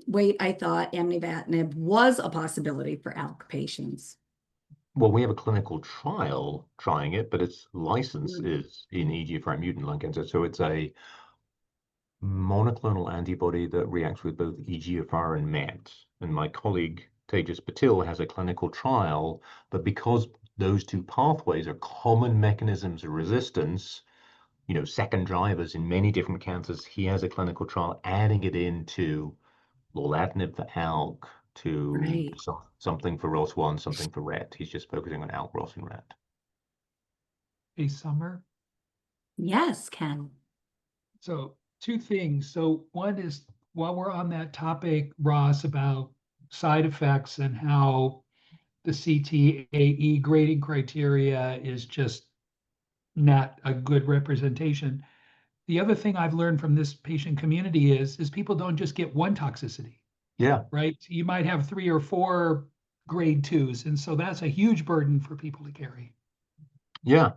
wait, I thought amivantamab was a possibility for ALK patients. Well, we have a clinical trial trying it, but its license is in EGFR mutant lung cancer. So it's a monoclonal antibody that reacts with both EGFR and MET. And my colleague Tejas Patil has a clinical trial, but because those two pathways are common mechanisms of resistance, second drivers in many different cancers. He has a clinical trial adding it into lorlatinib for ALK to Right. something for ROS1, something for RET. He's just focusing on ALK, ROS, and RET. Hey, Summer. Yes, Ken. So two things. So one is, while we're on that topic, Ross, about side effects and how the CTAE grading criteria is just not a good representation. The other thing I've learned from this patient community is people don't just get one toxicity, Yeah, right? You might have 3 or 4 grade 2s, and so that's a huge burden for people to carry. yeah.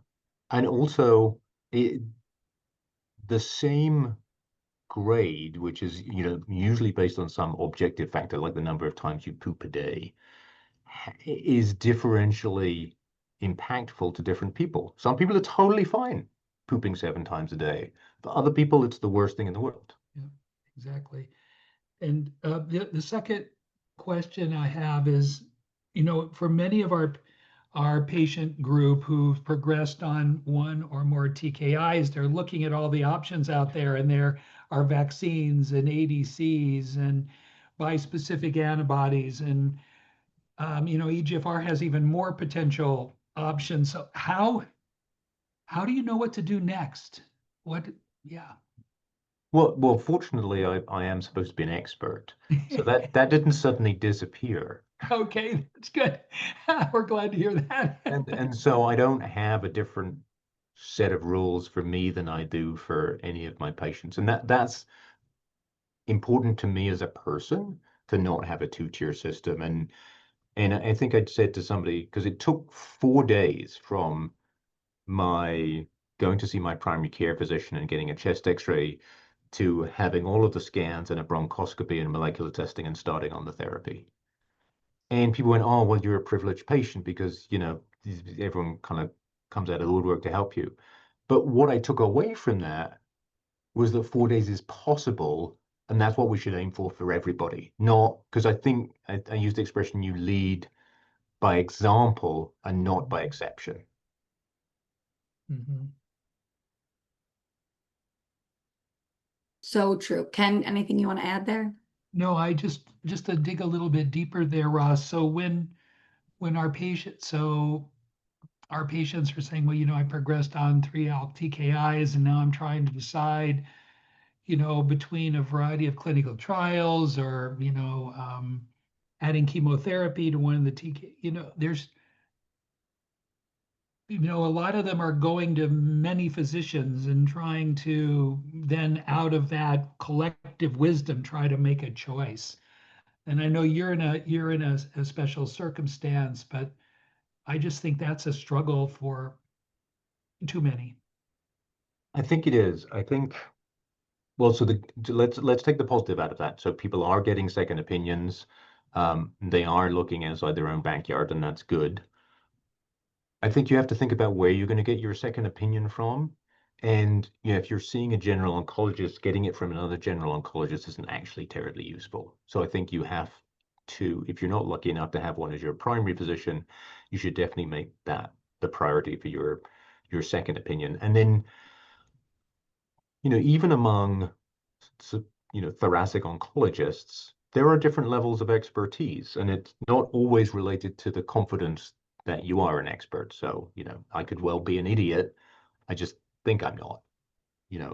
And also, the same grade, which is, usually based on some objective factor like the number of times you poop a day, is differentially impactful to different people. Some people are totally fine pooping 7 times a day. For other people, it's the worst thing in the world. Yeah, exactly. And the second question I have is, for many of our patient group who've progressed on one or more TKIs, they're looking at all the options out there, and there are vaccines and ADCs and bispecific antibodies, and EGFR has even more potential options. So how do you know what to do next? Yeah. Well, fortunately, I am supposed to be an expert, so that didn't suddenly disappear. Okay, that's good. We're glad to hear that. And so I don't have a different set of rules for me than I do for any of my patients. And that's important to me as a person, to not have a two-tier system. And I think I'd said to somebody, because it took 4 days from my going to see my primary care physician and getting a chest x-ray to having all of the scans and a bronchoscopy and molecular testing and starting on the therapy. And people went, oh, well, you're a privileged patient because, everyone kind of comes out of the woodwork to help you. But what I took away from that was that 4 days is possible. And that's what we should aim for everybody. Not because I think I used the expression, you lead by example and not by exception. Mhm. So true. Ken, anything you want to add there? No, I just to dig a little bit deeper there, Ross. So when our patients are saying, well, I progressed on 3 ALK TKIs, and now I'm trying to decide, between a variety of clinical trials or, adding chemotherapy to one of the TK, there's, a lot of them are going to many physicians and trying to then, out of that collective wisdom, try to make a choice. And I know you're in a special circumstance, but I just think that's a struggle for too many. I think it is. I think, well, so let's take the positive out of that. So people are getting second opinions. They are looking outside their own backyard, and that's good. I think you have to think about where you're going to get your second opinion from. And if you're seeing a general oncologist, getting it from another general oncologist isn't actually terribly useful. So I think you have to, if you're not lucky enough to have one as your primary physician, you should definitely make that the priority for your second opinion. And then, even among thoracic oncologists, there are different levels of expertise, and it's not always related to the confidence that you are an expert. So, I could well be an idiot. I just think I'm not,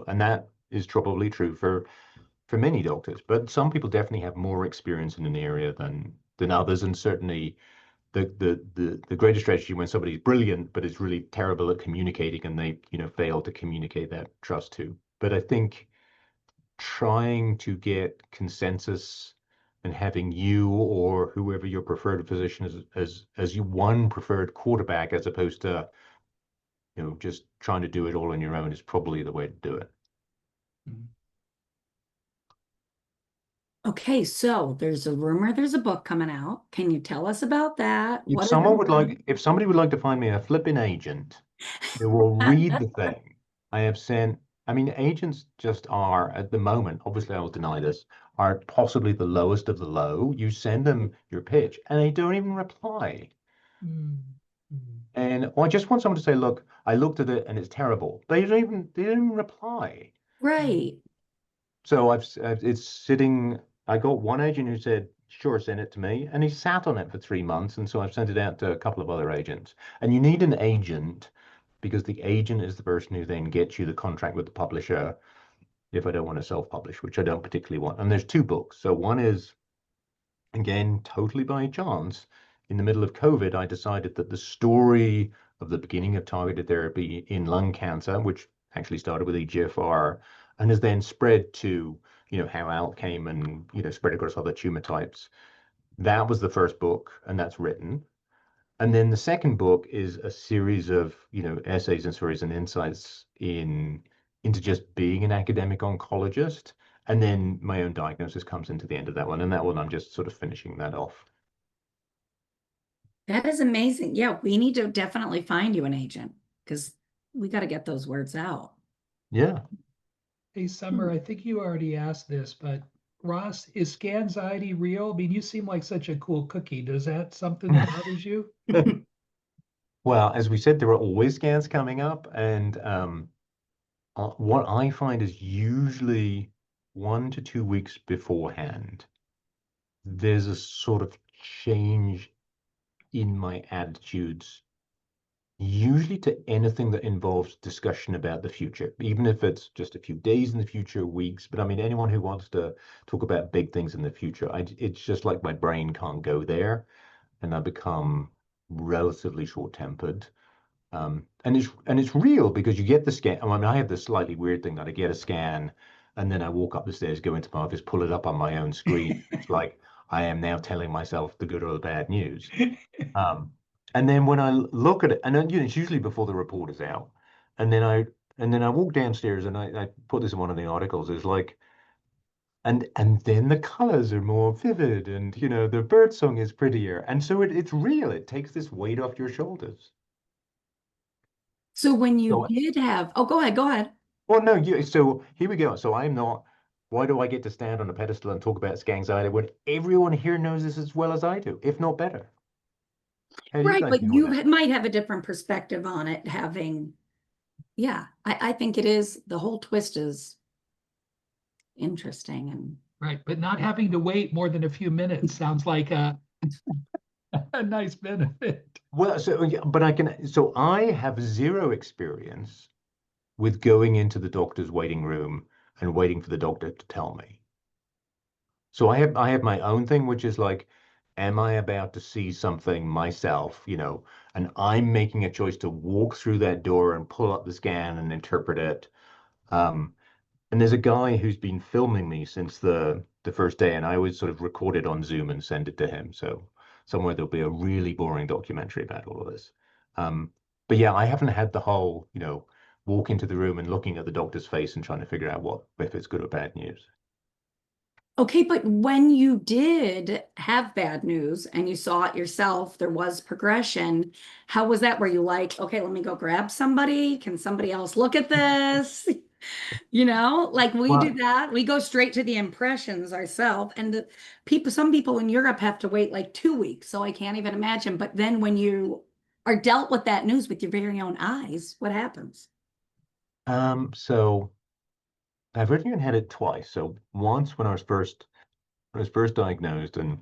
and that is probably true for many doctors. But some people definitely have more experience in an area than others, and certainly the greatest strategy when somebody's brilliant but is really terrible at communicating, and they fail to communicate that trust to. But I think trying to get consensus and having you or whoever your preferred physician is as you one preferred quarterback, as opposed to just trying to do it all on your own, is probably the way to do it. Okay, so there's a rumor there's a book coming out. Can you tell us about that? If What is if somebody would like to find me a flipping agent who will read the thing I have sent. I mean, agents just are, at the moment, obviously I will deny this, are possibly the lowest of the low. You send them your pitch and they don't even reply. Mm. And I just want someone to say, look, I looked at it and it's terrible. They don't even reply. Right. So it's sitting. I got one agent who said, sure, send it to me. And he sat on it for 3 months. And so I've sent it out to a couple of other agents. And you need an agent because the agent is the person who then gets you the contract with the publisher if I don't want to self-publish, which I don't particularly want. And there's two books. So one is, again, totally by chance, in the middle of COVID, I decided that the story of the beginning of targeted therapy in lung cancer, which actually started with EGFR and has then spread to, how ALK came and, spread across other tumor types. That was the first book, and that's written. And then the second book is a series of, essays and stories and insights into just being an academic oncologist. And then my own diagnosis comes into the end of that one. And that one, I'm just sort of finishing that off. That is amazing. Yeah, we need to definitely find you an agent because we got to get those words out. Yeah. Hey, Summer, I think you already asked this, but Ross, is scanxiety real? I mean, you seem like such a cool cookie. Does that something that bothers you? Well, as we said, there are always scans coming up. And what I find is usually 1 to 2 weeks beforehand, there's a sort of change in my attitudes, usually to anything that involves discussion about the future, even if it's just a few days in the future, weeks. But I mean, anyone who wants to talk about big things in the future, it's just like my brain can't go there, and I become relatively short-tempered. And it's real because you get the scan. I mean, I have this slightly weird thing that I get a scan, and then I walk up the stairs, go into my office, pull it up on my own screen. It's like I am now telling myself the good or the bad news. Um, and then when I look at it, and then, it's usually before the report is out, and then I walk downstairs and I put this in one of the articles. It's like, and then the colors are more vivid, and the bird song is prettier, and so it's real. It takes this weight off your shoulders. So when you So, did have, oh, go ahead, go ahead. well, no, so here we go. So I'm not. Why do I get to stand on a pedestal and talk about scanxiety when everyone here knows this as well as I do, if not better? How do you Right, guys but deal with you that? might have a different perspective on it, having, yeah, I think it is, the whole twist is interesting and Right, but not having to wait more than a few minutes sounds like a nice benefit. Well, so yeah, but so I have zero experience with going into the doctor's waiting room and waiting for the doctor to tell me. So I have my own thing, which is like, am I about to see something myself, and I'm making a choice to walk through that door and pull up the scan and interpret it. Um, and there's a guy who's been filming me since the first day, and I always sort of record it on Zoom and send it to him. So somewhere there'll be a really boring documentary about all of this. Um, but yeah, I haven't had the whole, walk into the room and looking at the doctor's face and trying to figure out what if it's good or bad news. okay, but when you did have bad news and you saw it yourself, there was progression. How was that? Were you like, okay, let me go grab somebody? Can somebody else look at this? Like we do Well, that. We go straight to the impressions ourselves. And the people, some people in Europe have to wait like 2 weeks. So I can't even imagine. But then when you are dealt with that news with your very own eyes, what happens? so I've already had it twice. So once when I was first diagnosed, and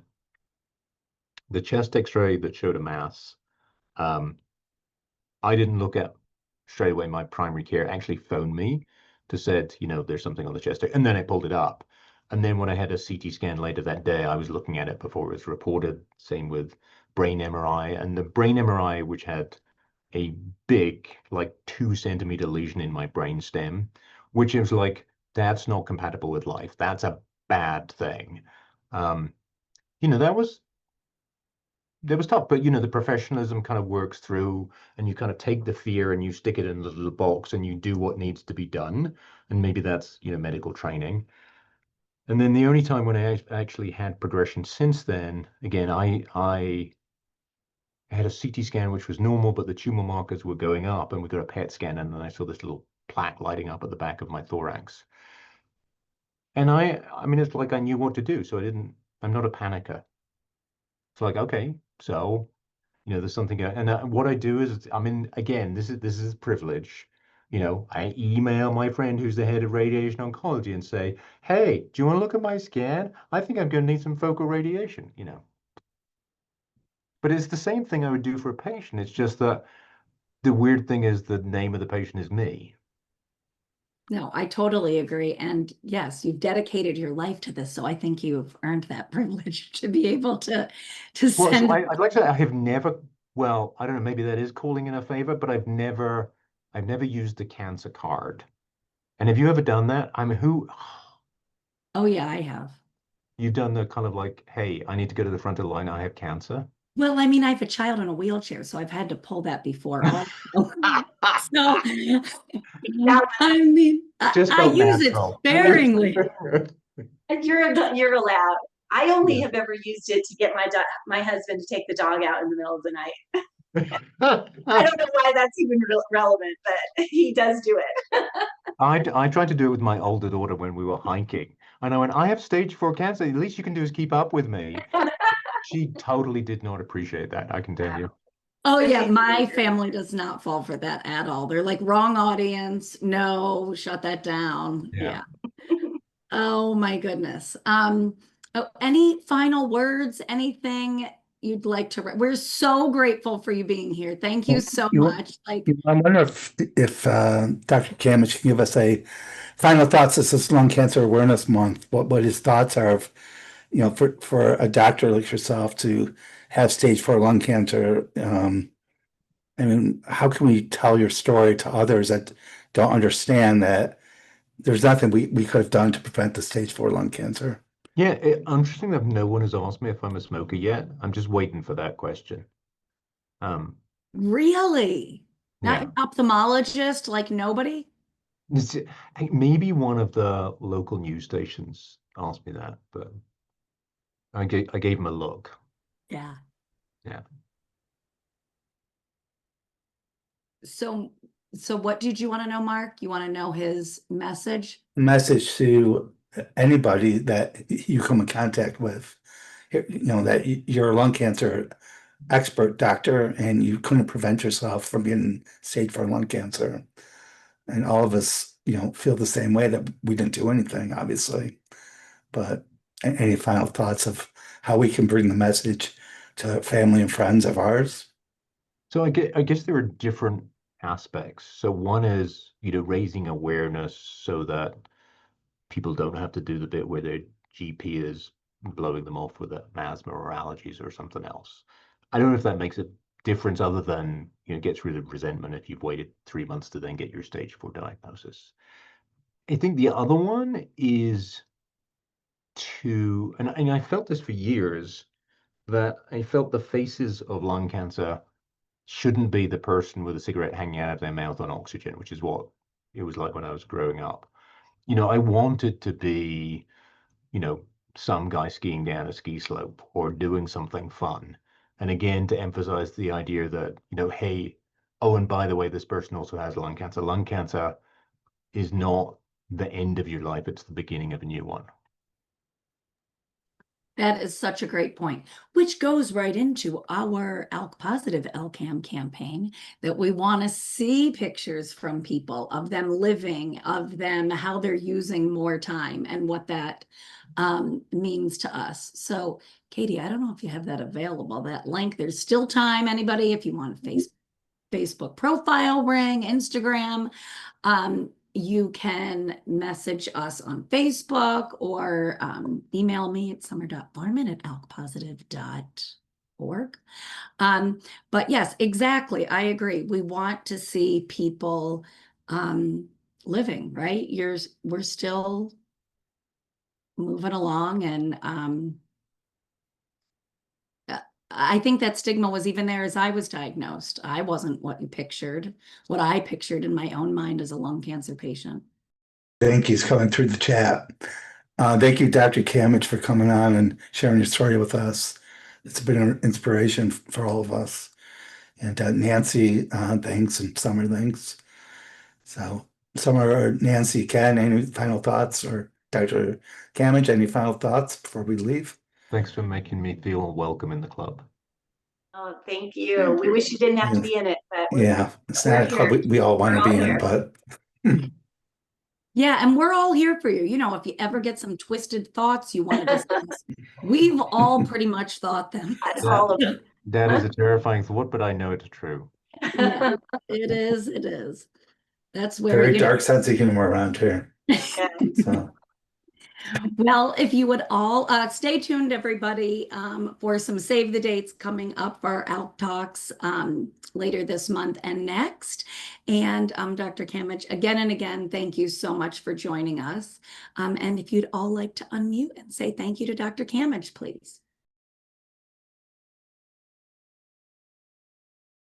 the chest X-ray that showed a mass, um, I didn't look at straight away. My primary care actually phoned me to said, there's something on the chest, and then I pulled it up. And then when I had a CT scan later that day, I was looking at it before it was reported. Same with brain MRI, and the brain MRI, which had a big, like 2 centimeter lesion in my brain stem, which is like, that's not compatible with life. That's a bad thing. Um, that was tough, but the professionalism kind of works through, and you kind of take the fear and you stick it in a little box and you do what needs to be done. And maybe that's, medical training. And then the only time when I actually had progression since then, again, I had a CT scan which was normal, but the tumor markers were going up, and we got a PET scan, and then I saw this little plaque lighting up at the back of my thorax. And I mean, it's like I knew what to do, so I'm not a panicker. It's like, okay, so there's something, and what I do is, I mean, again, this is privilege. I email my friend who's the head of radiation oncology and say, hey, do you want to look at my scan? I think I'm going to need some focal radiation, But it's the same thing I would do for a patient. It's just that the weird thing is the name of the patient is me. No, I totally agree. And yes, you've dedicated your life to this. So I think you've earned that privilege to be able to Well, send. so I'd like to say I have never, well, I don't know, maybe that is calling in a favor, but I've never used the cancer card. And have you ever done that? Oh, yeah, I have. You've done the kind of like, hey, I need to go to the front of the line. I have cancer. Well, I mean, I have a child in a wheelchair, so I've had to pull that before. So, I mean, Just I felt use it natural. sparingly. And you're allowed. I only have ever used it to get my husband to take the dog out in the middle of the night. I don't know why that's even relevant, but he does do it. I tried to do it with my older daughter when we were hiking. And I went, I have stage 4 cancer. The least you can do is keep up with me. She totally did not appreciate that, I can tell you. Oh, yeah, my family does not fall for that at all. They're like, wrong audience. No, shut that down. Yeah. Oh, my goodness. Any final words, anything you'd like to, we're so grateful for you being here. Thank you so much. I wonder if Dr. Camage can give us a final thoughts. This is Lung Cancer Awareness Month. What his thoughts are of, for a doctor like yourself to have stage 4 lung cancer. I mean, how can we tell your story to others that don't understand that there's nothing we could have done to prevent the stage 4 lung cancer? Yeah, interesting that no one has asked me if I'm a smoker yet. I'm just waiting for that question. Really? Not Yeah. an ophthalmologist, like nobody? Maybe one of the local news stations asked me that, but I gave him a look. Yeah. Yeah. So what did you want to know, Mark? You want to know his message? Message to anybody that you come in contact with, that you're a lung cancer expert doctor and you couldn't prevent yourself from getting stage 4 lung cancer. And all of us, feel the same way, that we didn't do anything, obviously. But any final thoughts of how we can bring the message to family and friends of ours? So I guess there are different aspects. So one is, raising awareness so that people don't have to do the bit where their GP is blowing them off with asthma or allergies or something else. I don't know if that makes a difference other than, gets rid of resentment if you've waited 3 months to then get your stage 4 diagnosis. I think the other one is and I felt this for years, that I felt the faces of lung cancer shouldn't be the person with a cigarette hanging out of their mouth on oxygen, which is what it was like when I was growing up. I wanted to be, some guy skiing down a ski slope or doing something fun. And again, to emphasize the idea that, hey, oh, and by the way, this person also has lung cancer. Lung cancer is not the end of your life, it's the beginning of a new one. That is such a great point, which goes right into our ALK Positive LCAM campaign, that we want to see pictures from people of them living, of them, how they're using more time and what that means to us. So Katie, I don't know if you have that available, that link. There's still time, anybody, if you want a Facebook profile ring, Instagram. You can message us on Facebook or email me at summer.barman@alkpositive.org. But yes, exactly. I agree. We want to see people living, right? We're still moving along, and I think that stigma was even there as I was diagnosed. I wasn't what I pictured in my own mind as a lung cancer patient. Thank you. It's coming through the chat. Thank you, Dr. Camage, for coming on and sharing your story with us. It's been an inspiration for all of us. And Nancy, thanks, and Summer, thanks. So, Summer or Nancy, Ken, any final thoughts? Or Dr. Camage, any final thoughts before we leave? Thanks for making me feel welcome in the club. Oh, thank you. We wish you didn't have to be in it, but Yeah, it's we're not a club here. we all want We're to be all in, here. but Yeah, and we're all here for you. You know, if you ever get some twisted thoughts you want to discuss, we've all pretty much thought them. That's Yeah. all of it. That is a terrifying thought, but I know it's true. Yeah, it is. It is. That's where very you know. dark sense of humor around here. Yeah. So Well, if you would all stay tuned, everybody, for some save the dates coming up for our ALK Talks later this month and next. And Dr. Camage, again and again, thank you so much for joining us. And if you'd all like to unmute and say thank you to Dr. Camage, please.